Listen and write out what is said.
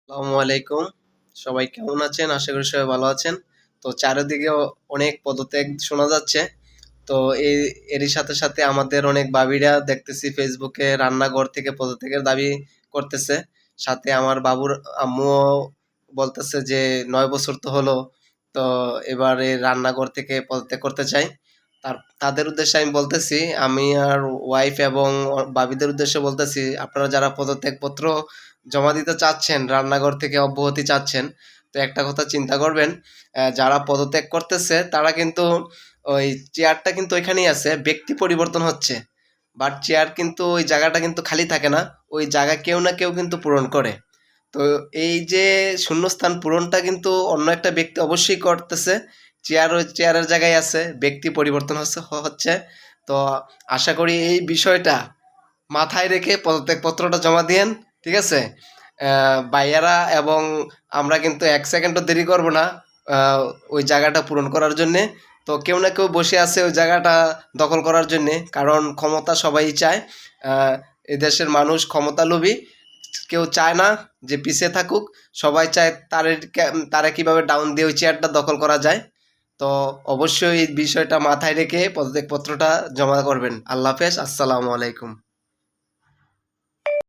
আসসালামু আলাইকুম। সবাই কেমন আছেন? আশা করি সবাই ভালো আছেন। তো চারিদিকে অনেক পদত্যাগ শোনা যাচ্ছে। তো এই এরই সাথে আমাদের অনেক ভাবিরা দেখতেছি ফেসবুকে রান্নাঘর থেকে পদত্যাগের দাবি করতেছে। সাথে আমার বাবুর আম্মুও বলতেছে যে ৯ বছর তো হলো। তো এবার এই রান্নাঘর থেকে পদত্যাগ করতে চাই। তাদের উদ্দেশ্যে আমি বলতেছি, আমি আর ওয়াইফ এবং ভাবিদের উদ্দেশ্যে বলতেছি, আপনারা যারা পদত্যাগপত্র জমা দিতে চাচ্ছেন, রান্নাঘর থেকে অব্যাহতি চাচ্ছেন, তো একটা কথা চিন্তা করবেন, যারা পদত্যাগ করতেছে তারা কিন্তু ওই চেয়ারটা কিন্তু ওইখানেই আছে, ব্যক্তি পরিবর্তন হচ্ছে। বাট চেয়ার কিন্তু ওই জায়গাটা কিন্তু খালি থাকে না, ওই জায়গা কেউ না কেউ কিন্তু পূরণ করে। তো এই যে শূন্যস্থান পূরণটা কিন্তু অন্য একটা ব্যক্তি অবশ্যই করতেছে। চেয়ার ওই চেয়ারের জায়গায় আছে, ব্যক্তি পরিবর্তন হচ্ছে। তো আশা করি এই বিষয়টা মাথায় রেখে পদত্যাগপত্রটা জমা দিয়েন। ঠিক আছে? ভাইয়ারা এবং আমরা কিন্তু ১ সেকেন্ডও দেরি করব না ওই জায়গাটা পূরণ করার জন্যে। তো কেউ না কেউ বসে আছে ওই জায়গাটা দখল করার জন্যে। কারণ ক্ষমতা সবাই চায়। আ এদেশের মানুষ ক্ষমতালোভী। কেউ চায় না যে পিছিয়ে থাকুক। সবাই চায় তারে কিভাবে ডাউন দিয়ে ওই চেয়ারটা দখল করা যায়। তো অবশ্যই এই বিষয়টা মাথায় রেখে পদত্যাগপত্রটা জমা করবেন। আল্লাহ হাফেজ। আসসালামু আলাইকুম।